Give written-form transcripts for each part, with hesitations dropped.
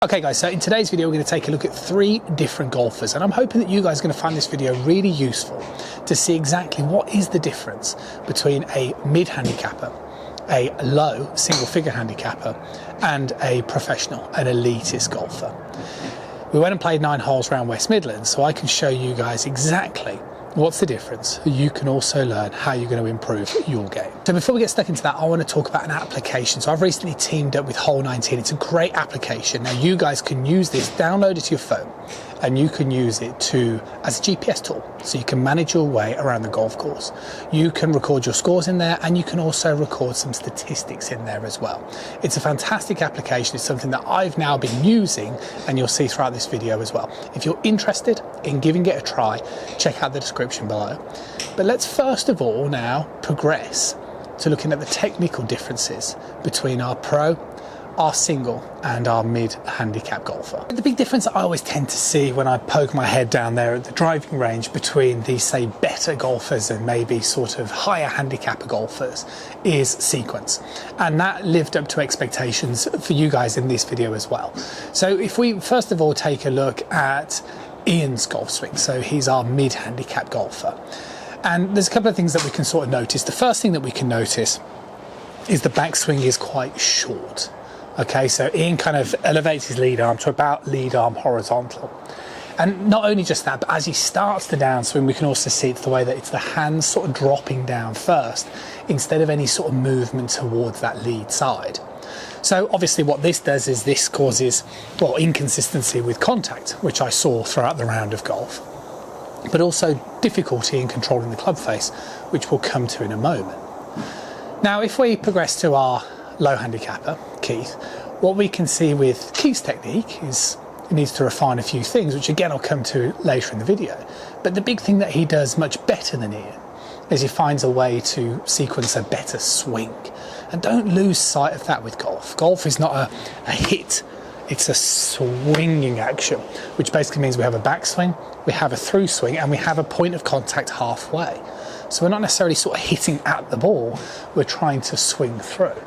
Okay guys, so in today's video we're going to take a look at 3 different golfers, and I'm hoping that you guys are going to find this video really useful to see exactly what is the difference between a mid-handicapper, a low single-figure handicapper and a professional, an elitist golfer. We went and played 9 holes around West Midlands, so I can show you guys exactly what's the difference. You can also learn how you're going to improve your game. So before we get stuck into that, I want to talk about an application. So I've recently teamed up with Hole 19. It's a great application. Now you guys can use this, download it to your phone, and you can use it as a GPS tool. So you can manage your way around the golf course. You can record your scores in there, and you can also record some statistics in there as well. It's a fantastic application. It's something that I've now been using, and you'll see throughout this video as well. If you're interested in giving it a try, check out the description below. But let's first of all now progress to looking at the technical differences between our pro, our single and our mid-handicap golfer. The big difference I always tend to see when I poke my head down there at the driving range between these, say, better golfers and maybe sort of higher handicapper golfers is sequence. And that lived up to expectations for you guys in this video as well. So if we first of all take a look at Ian's golf swing, so he's our mid-handicap golfer. And there's a couple of things that we can sort of notice. The first thing that we can notice is the backswing is quite short. Okay, so Ian kind of elevates his lead arm to about lead arm horizontal. And not only just that, but as he starts the downswing, we can also see it's the way that it's the hands sort of dropping down first, instead of any sort of movement towards that lead side. So obviously what this does is this causes, well, inconsistency with contact, which I saw throughout the round of golf, but also difficulty in controlling the club face, which we'll come to in a moment. Now, if we progress to our low handicapper, Keith, what we can see with Keith's technique is he needs to refine a few things, which again I'll come to later in the video. But the big thing that he does much better than Ian is he finds a way to sequence a better swing. And don't lose sight of that with golf. Golf is not a hit, it's a swinging action, which basically means we have a backswing, we have a through swing, and we have a point of contact halfway. So we're not necessarily sort of hitting at the ball, we're trying to swing through.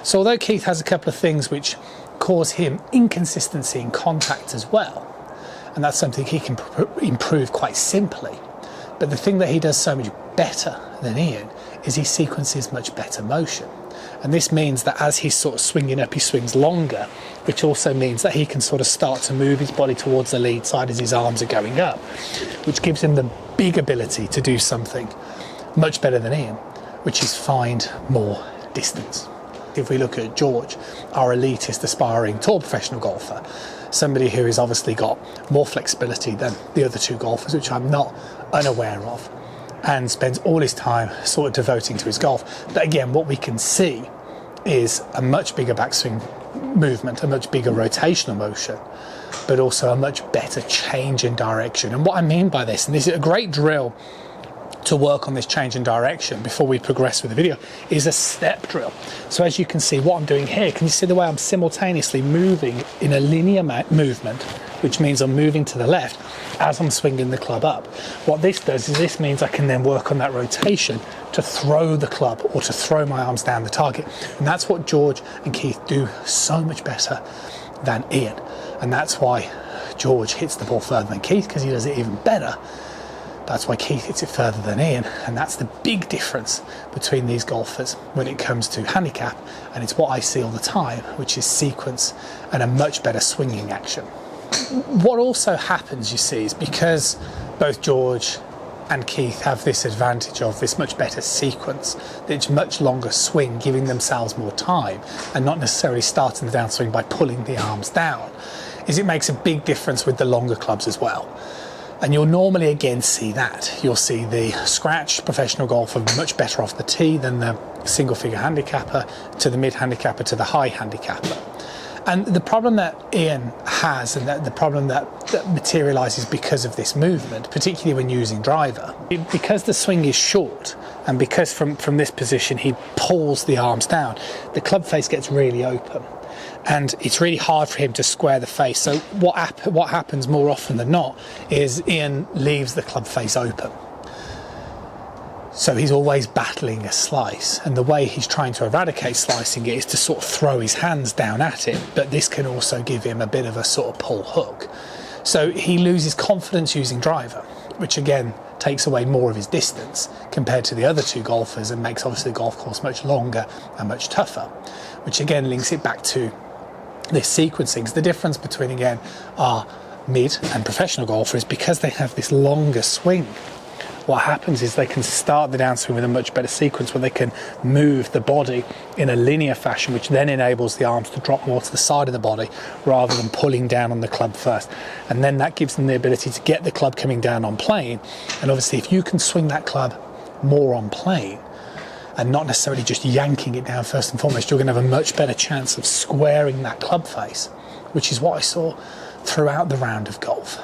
So although Keith has a couple of things which cause him inconsistency in contact as well, and that's something he can improve quite simply, but the thing that he does so much better than Ian is he sequences much better motion. And this means that as he's sort of swinging up, he swings longer, which also means that he can sort of start to move his body towards the lead side as his arms are going up, which gives him the big ability to do something much better than Ian, which is find more distance. If we look at George, our elitist aspiring tour professional golfer, somebody who has obviously got more flexibility than the other 2 golfers, which I'm not unaware of, and spends all his time sort of devoting to his golf. But again, what we can see is a much bigger backswing movement, a much bigger rotational motion, but also a much better change in direction. And what I mean by this, and this is a great drill to work on this change in direction before we progress with the video, is a step drill. So as you can see what I'm doing here, can you see the way I'm simultaneously moving in a linear movement, which means I'm moving to the left as I'm swinging the club up. What this does is this means I can then work on that rotation to throw the club or to throw my arms down the target. And that's what George and Keith do so much better than Ian. And that's why George hits the ball further than Keith, because he does it even better. That's why Keith hits it further than Ian, and that's the big difference between these golfers when it comes to handicap, and it's what I see all the time, which is sequence and a much better swinging action. What also happens, you see, is because both George and Keith have this advantage of this much better sequence, this much longer swing, giving themselves more time, and not necessarily starting the downswing by pulling the arms down, is it makes a big difference with the longer clubs as well. And you'll normally again see that. You'll see the scratch professional golfer much better off the tee than the single figure handicapper, to the mid handicapper, to the high handicapper. And the problem that Ian has, and the problem that materialises because of this movement, particularly when using driver, because the swing is short, and because from this position he pulls the arms down, the club face gets really open. And it's really hard for him to square the face. So what happens more often than not is Ian leaves the club face open. So he's always battling a slice, and the way he's trying to eradicate slicing it is to sort of throw his hands down at it, but this can also give him a bit of a sort of pull hook. So he loses confidence using driver, which again takes away more of his distance compared to the other two golfers and makes obviously the golf course much longer and much tougher, which again links it back to this sequencing. So the difference between, again, our mid and professional golfer is because they have this longer swing. What happens is they can start the downswing with a much better sequence where they can move the body in a linear fashion, which then enables the arms to drop more to the side of the body rather than pulling down on the club first. And then that gives them the ability to get the club coming down on plane. And obviously if you can swing that club more on plane and not necessarily just yanking it down first and foremost, you're going to have a much better chance of squaring that club face, which is what I saw throughout the round of golf.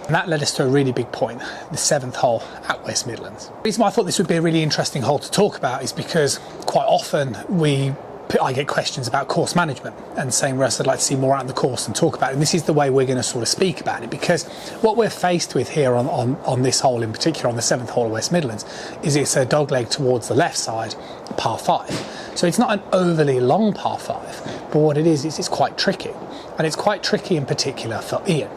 And that led us to a really big point, the 7th hole at West Midlands. The reason why I thought this would be a really interesting hole to talk about is because quite often I get questions about course management and saying, Russ, I'd like to see more out in the course and talk about it. And this is the way we're going to sort of speak about it, because what we're faced with here on this hole in particular, on the 7th hole of West Midlands, is it's a dogleg towards the left side, par 5. So it's not an overly long par 5, but what it is it's quite tricky. And it's quite tricky in particular for Ian.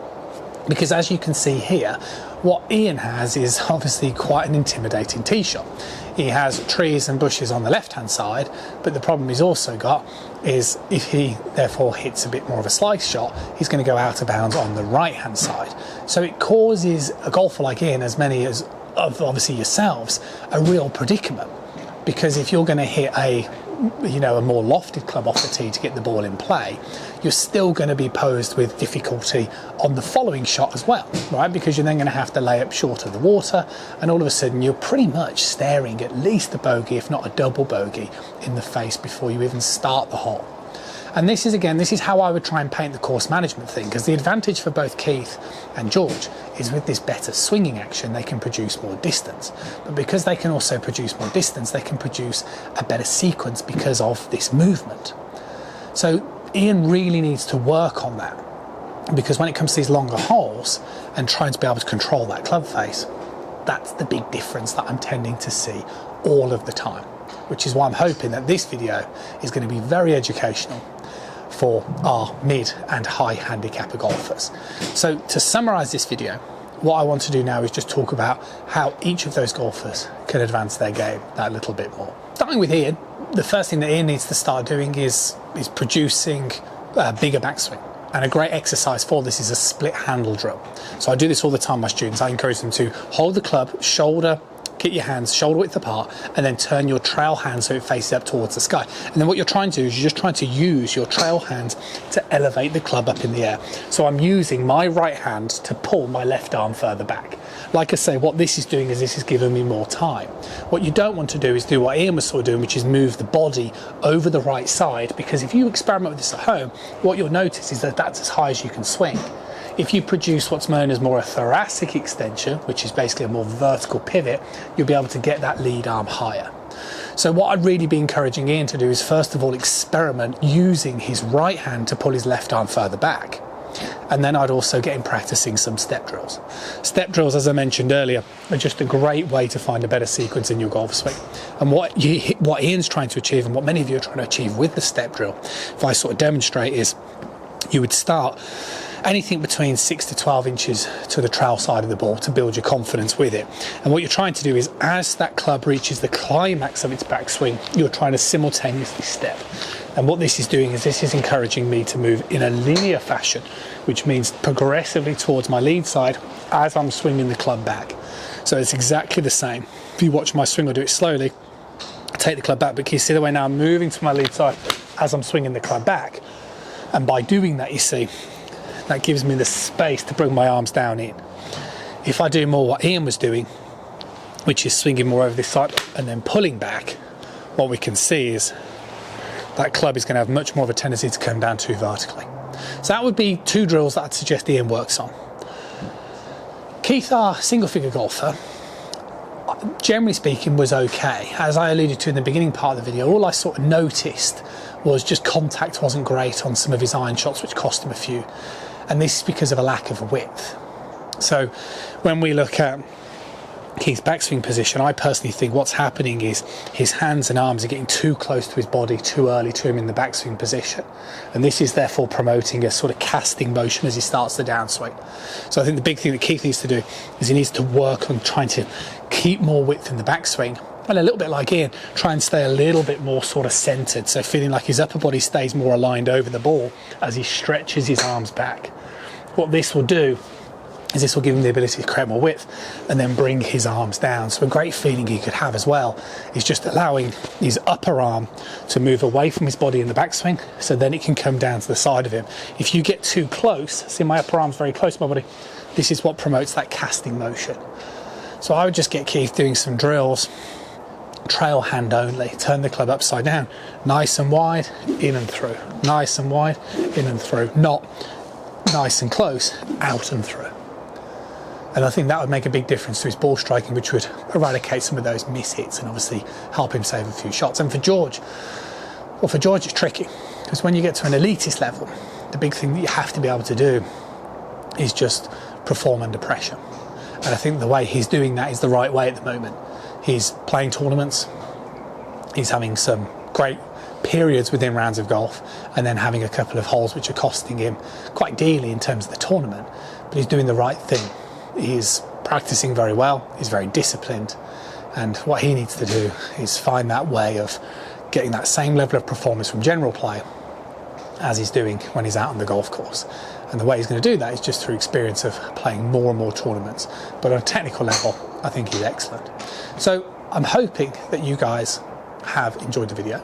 Because as you can see here, what Ian has is obviously quite an intimidating tee shot. He has trees and bushes on the left-hand side, but the problem he's also got is if he therefore hits a bit more of a slice shot, he's going to go out of bounds on the right-hand side. So it causes a golfer like Ian, as many as obviously yourselves, a real predicament. Because if you're going to hit a more lofted club off the tee to get the ball in play, you're still going to be posed with difficulty on the following shot as well, right? Because you're then going to have to lay up short of the water, and all of a sudden you're pretty much staring at least a bogey, if not a double bogey, in the face before you even start the hole. And this is how I would try and paint the course management thing, because the advantage for both Keith and George is with this better swinging action, they can produce more distance. But because they can also produce more distance, they can produce a better sequence because of this movement. So Ian really needs to work on that, because when it comes to these longer holes and trying to be able to control that club face, that's the big difference that I'm tending to see all of the time, which is why I'm hoping that this video is going to be very educational for our mid and high handicapper golfers. So to summarize this video, what I want to do now is just talk about how each of those golfers can advance their game that little bit more. Starting with Ian, the first thing that Ian needs to start doing is producing a bigger backswing. And a great exercise for this is a split handle drill. So I do this all the time with my students. I encourage them to hold the club, get your hands shoulder width apart, and then turn your trail hand so it faces up towards the sky. And then what you're trying to do is you're just trying to use your trail hand to elevate the club up in the air. So I'm using my right hand to pull my left arm further back. Like I say, what this is doing is this is giving me more time. What you don't want to do is do what Ian was sort of doing, which is move the body over the right side, because if you experiment with this at home, what you'll notice is that that's as high as you can swing. If you produce what's known as more a thoracic extension, which is basically a more vertical pivot, you'll be able to get that lead arm higher. So what I'd really be encouraging Ian to do is first of all experiment using his right hand to pull his left arm further back. And then I'd also get him practicing some step drills. Step drills, as I mentioned earlier, are just a great way to find a better sequence in your golf swing. And what Ian's trying to achieve, and what many of you are trying to achieve with the step drill, if I sort of demonstrate, is you would start anything between 6 to 12 inches to the trail side of the ball to build your confidence with it. And what you're trying to do is, as that club reaches the climax of its backswing, you're trying to simultaneously step. And what this is doing is this is encouraging me to move in a linear fashion, which means progressively towards my lead side as I'm swinging the club back. So it's exactly the same. If you watch my swing, I'll do it slowly. I take the club back, but can you see the way now I'm moving to my lead side as I'm swinging the club back? And by doing that, you see, that gives me the space to bring my arms down in. If I do more what Ian was doing, which is swinging more over this side and then pulling back, what we can see is that club is going to have much more of a tendency to come down too vertically. So that would be two drills that I'd suggest Ian works on. Keith, our single-figure golfer, generally speaking, was okay. As I alluded to in the beginning part of the video, all I sort of noticed was just contact wasn't great on some of his iron shots, which cost him a few. And this is because of a lack of width. So when we look at Keith's backswing position, I personally think what's happening is his hands and arms are getting too close to his body too early to him in the backswing position, and this is therefore promoting a sort of casting motion as he starts the downswing. So I think the big thing that Keith needs to do is he needs to work on trying to keep more width in the backswing, and a little bit like Ian, try and stay a little bit more sort of centered, so feeling like his upper body stays more aligned over the ball as he stretches his arms back. What this will do is this will give him the ability to create more width and then bring his arms down. So a great feeling he could have as well is just allowing his upper arm to move away from his body in the backswing, so then it can come down to the side of him. If you get too close, see my upper arm's very close to my body, this is what promotes that casting motion. So I would just get Keith doing some drills, trail hand only, turn the club upside down, nice and wide, in and through, nice and wide, in and through, not nice and close, out and through. And I think that would make a big difference to his ball striking, which would eradicate some of those miss hits and obviously help him save a few shots. And for George, well, for George it's tricky, because when you get to an elitist level, the big thing that you have to be able to do is just perform under pressure. And I think the way he's doing that is the right way at the moment. He's playing tournaments, he's having some great periods within rounds of golf, and then having a couple of holes which are costing him quite dearly in terms of the tournament, but he's doing the right thing. He's practicing very well, he's very disciplined, and what he needs to do is find that way of getting that same level of performance from general play as he's doing when he's out on the golf course. And the way he's going to do that is just through experience of playing more and more tournaments. But on a technical level, I think he's excellent. So I'm hoping that you guys have enjoyed the video,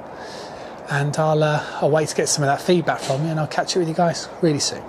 and I'll wait to get some of that feedback from you, and I'll catch up with you guys really soon.